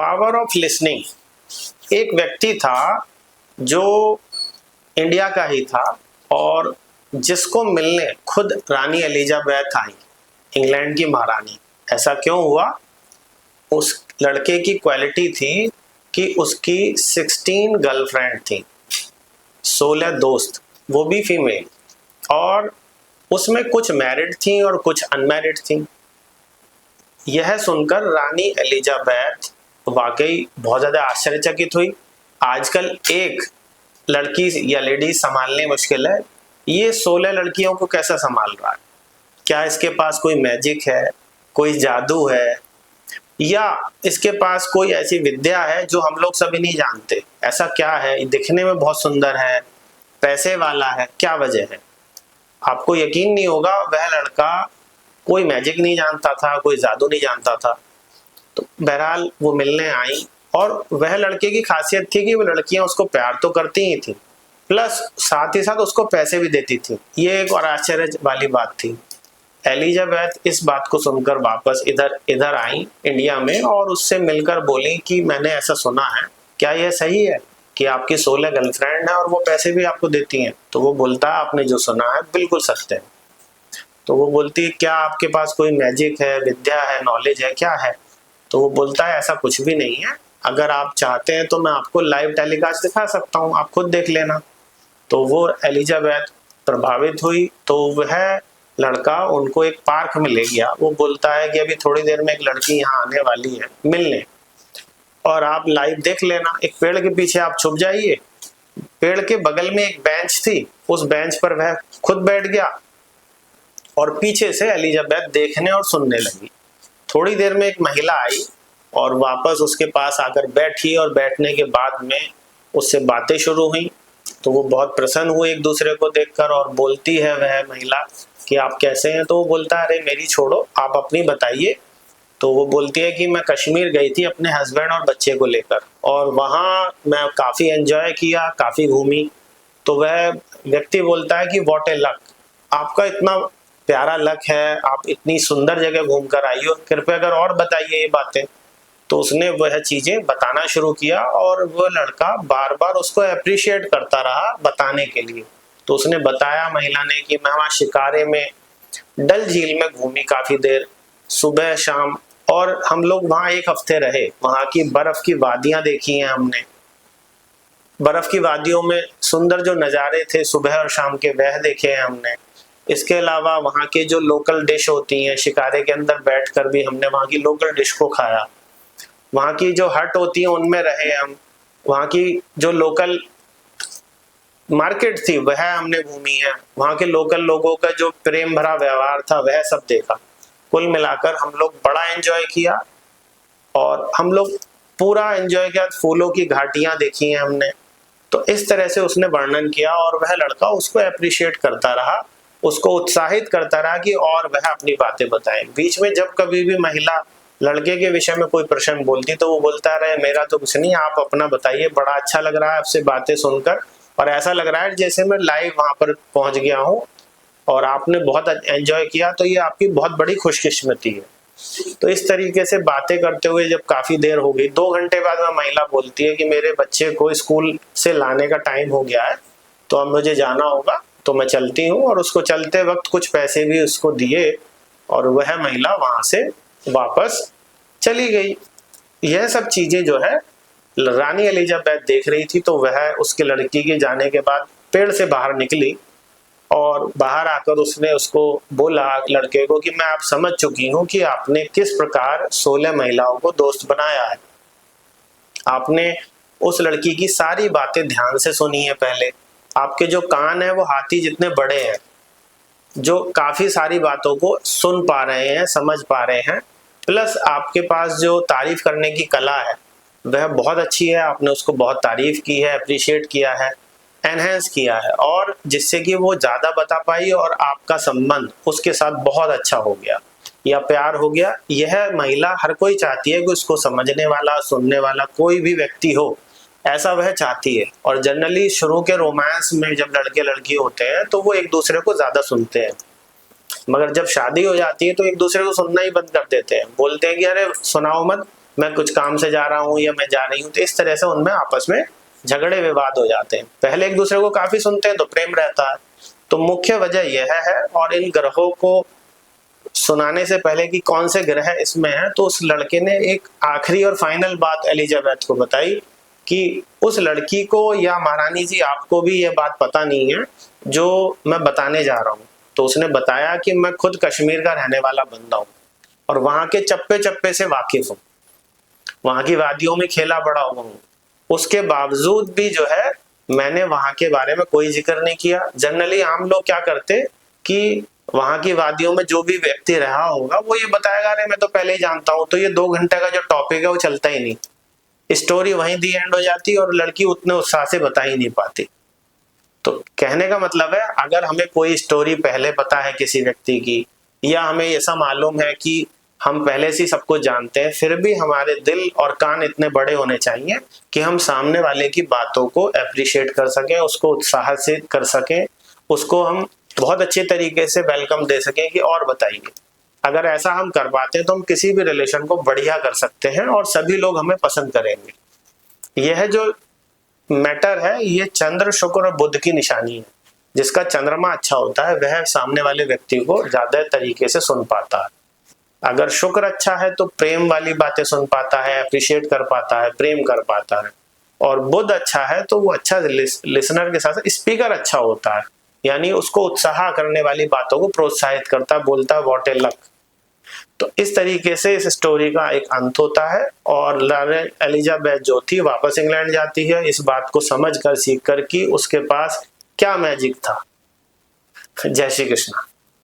Power of listening. एक व्यक्ति था जो इंडिया का ही था और जिसको मिलने खुद रानी एलिजाबेथ आई, इंग्लैंड की महारानी। ऐसा क्यों हुआ? उस लड़के की क्वालिटी थी कि उसकी 16 गर्लफ्रेंड थी, 16 दोस्त, वो भी फीमेल, और उसमें कुछ मैरिड थी और कुछ अनमैरिड थी। यह सुनकर रानी एलिजाबेथ वाकई बहुत ज़्यादा आश्चर्यचकित हुई। आजकल एक लड़की या लेडी संभालनी मुश्किल है, ये 16 लड़कियों को कैसा संभाल रहा है? क्या इसके पास कोई मैजिक है, कोई जादू है, या इसके पास कोई ऐसी विद्या है जो हम लोग सभी नहीं जानते? ऐसा क्या है? दिखने में बहुत सुंदर है, पैसे वाला है, क्या वजह है? आपको यकीन नहीं होगा, वह लड़का कोई मैजिक नहीं जानता था, कोई जादू नहीं जानता था। तो बहरहाल वो मिलने आई और वह लड़के की खासियत थी कि वो लड़कियां उसको प्यार तो करती ही थी, प्लस साथ ही साथ उसको पैसे भी देती थी। ये एक और आश्चर्य वाली बात थी। एलिजाबेथ इस बात को सुनकर वापस इधर आई इंडिया में और उससे मिलकर बोली कि मैंने ऐसा सुना है, क्या यह सही है कि आपकी 16 गर्लफ्रेंड है और वो पैसे भी आपको देती हैं? तो वो बोलता है आपने जो सुना है बिल्कुल सत्य है। तो वो बोलती है क्या आपके पास कोई मैजिक है, विद्या है, नॉलेज है, क्या है? तो वो बोलता है ऐसा कुछ भी नहीं है, अगर आप चाहते हैं तो मैं आपको लाइव टेलीकास्ट दिखा सकता हूँ, आप खुद देख लेना। तो वो एलिजाबेथ प्रभावित हुई, तो वह लड़का उनको एक पार्क में ले गया। वो बोलता है कि अभी थोड़ी देर में एक लड़की यहाँ आने वाली है मिलने, और आप लाइव देख लेना। एक पेड़ के पीछे आप छुप जाइए। पेड़ के बगल में एक बेंच थी, उस बेंच पर वह खुद बैठ गया और पीछे से एलिजाबेथ देखने और सुनने लगी। थोड़ी देर में एक महिला आई और वापस उसके पास आकर बैठी, और बैठने के बाद में उससे बातें शुरू हुई। तो वो बहुत प्रसन्न हुए एक दूसरे को देखकर, और बोलती है वह महिला कि आप कैसे हैं? तो वो बोलता है अरे मेरी छोड़ो, आप अपनी बताइए। तो वो बोलती है कि मैं कश्मीर गई थी अपने हस्बैंड और बच्चे को लेकर, और वहाँ मैं काफ़ी एंजॉय किया, काफ़ी घूमी। तो वह व्यक्ति बोलता है कि व्हाट ए लक, आपका इतना प्यारा लक है, आप इतनी सुंदर जगह घूम कर आई हो, कृपया अगर और बताइए ये बातें। तो उसने वह चीजें बताना शुरू किया और वह लड़का बार बार उसको अप्रिशिएट करता रहा बताने के लिए। तो उसने बताया महिला ने कि मैं वहाँ शिकारे में डल झील में घूमी काफी देर, सुबह शाम, और हम लोग वहाँ एक हफ्ते रहे। वहाँ की बर्फ की वादियां देखी हैं हमने, बर्फ की वादियों में सुंदर जो नज़ारे थे सुबह और शाम के वह देखे हैं हमने। इसके अलावा वहाँ के जो लोकल डिश होती हैं, शिकारे के अंदर बैठकर भी हमने वहाँ की लोकल डिश को खाया। वहाँ की जो हट होती है उनमें रहे हम, वहाँ की जो लोकल मार्केट थी वह हमने घूमी है, वहाँ के लोकल लोगों का जो प्रेम भरा व्यवहार था वह सब देखा। कुल मिलाकर हम लोग बड़ा एंजॉय किया, और हम लोग पूरा एंजॉय किया। फूलों की घाटियां देखी हैं हमने। तो इस तरह से उसने वर्णन किया, और वह लड़का उसको अप्रिशिएट करता रहा, उसको उत्साहित करता रहा कि और वह अपनी बातें बताए। बीच में जब कभी भी महिला लड़के के विषय में कोई प्रश्न बोलती तो वो बोलता रहे मेरा तो कुछ नहीं, आप अपना बताइए, बड़ा अच्छा लग रहा है आपसे बातें सुनकर, और ऐसा लग रहा है जैसे मैं लाइव वहां पर पहुंच गया हूँ और आपने बहुत एंजॉय किया, तो ये आपकी बहुत बड़ी खुशकिस्मती है। तो इस तरीके से बातें करते हुए जब काफी देर हो गई, 2 घंटे बाद वह महिला बोलती है कि मेरे बच्चे को स्कूल से लाने का टाइम हो गया है, तो अब मुझे जाना होगा, तो मैं चलती हूँ। और उसको चलते वक्त कुछ पैसे भी उसको दिए, और वह महिला वहां से वापस चली गई। यह सब चीजें जो है रानी एलिजाबेथ देख रही थी। तो वह उसके लड़की के जाने के बाद पेड़ से बाहर निकली, और बाहर आकर उसने उसको बोला, लड़के को, कि मैं आप समझ चुकी हूँ कि आपने किस प्रकार 16 महिलाओं को दोस्त बनाया है। आपने उस लड़की की सारी बातें ध्यान से सुनी है। पहले आपके जो कान है वो हाथी जितने बड़े हैं, जो काफी सारी बातों को सुन पा रहे हैं, समझ पा रहे हैं। प्लस आपके पास जो तारीफ करने की कला है वह बहुत अच्छी है, आपने उसको बहुत तारीफ की है, अप्रिशिएट किया है, एनहेंस किया है, और जिससे कि वो ज्यादा बता पाई और आपका संबंध उसके साथ बहुत अच्छा हो गया या प्यार हो गया। यह महिला हर कोई चाहती है कि उसको समझने वाला, सुनने वाला कोई भी व्यक्ति हो, ऐसा वह चाहती है। और जनरली शुरू के रोमांस में जब लड़के लड़की होते हैं तो वो एक दूसरे को ज्यादा सुनते हैं, मगर जब शादी हो जाती है तो एक दूसरे को सुनना ही बंद कर देते हैं, बोलते हैं कि अरे सुनाओ मत, मैं कुछ काम से जा रहा हूँ या मैं जा रही हूँ, तो इस तरह से उनमें आपस में झगड़े विवाद हो जाते हैं। पहले एक दूसरे को काफी सुनते हैं तो प्रेम रहता है। तो मुख्य वजह यह है। और इन ग्रहों को सुनाने से पहले कि कौन से ग्रह इसमें है, तो उस लड़के ने एक आखिरी और फाइनल बात एलिजाबेथ को बताई कि उस लड़की को या महारानी जी आपको भी ये बात पता नहीं है जो मैं बताने जा रहा हूँ। तो उसने बताया कि मैं खुद कश्मीर का रहने वाला बंदा हूँ और वहां के चप्पे चप्पे से वाकिफ हूँ, वहां की वादियों में खेला बड़ा हुआ हूँ। उसके बावजूद भी जो है मैंने वहां के बारे में कोई जिक्र नहीं किया। जनरली आम लोग क्या करते कि वहां की वादियों में जो भी व्यक्ति रहा होगा वो ये बताएगा अरे मैं तो पहले ही जानता हूँ, तो ये 2 घंटे का जो टॉपिक है वो चलता ही नहीं, स्टोरी वहीं दी एंड हो जाती और लड़की उतने उत्साह से बता ही नहीं पाती। तो कहने का मतलब है, अगर हमें कोई स्टोरी पहले पता है किसी व्यक्ति की, या हमें ऐसा मालूम है कि हम पहले से सब कुछ जानते हैं, फिर भी हमारे दिल और कान इतने बड़े होने चाहिए कि हम सामने वाले की बातों को अप्रिशिएट कर सकें, उसको उत्साह से कर सकें, उसको हम बहुत अच्छे तरीके से वेलकम दे सकें कि और बताइए। अगर ऐसा हम कर पाते हैं तो हम किसी भी रिलेशन को बढ़िया कर सकते हैं और सभी लोग हमें पसंद करेंगे। यह जो मैटर है ये चंद्र, शुक्र और बुध की निशानी है। जिसका चंद्रमा अच्छा होता है वह सामने वाले व्यक्ति को ज्यादा तरीके से सुन पाता है। अगर शुक्र अच्छा है तो प्रेम वाली बातें सुन पाता है, अप्रिशिएट कर पाता है, प्रेम कर पाता है। और बुध अच्छा है तो वो अच्छा लिसनर के साथ स्पीकर अच्छा होता है, यानी उसको उत्साह करने वाली बातों को प्रोत्साहित करता, बोलता व्हाट ए लक। तो इस तरीके से इस स्टोरी का एक अंत होता है और एलिजाबेथ जो थी वापस इंग्लैंड जाती है इस बात को समझ कर, सीख कर कि उसके पास क्या मैजिक था। जय श्री कृष्ण।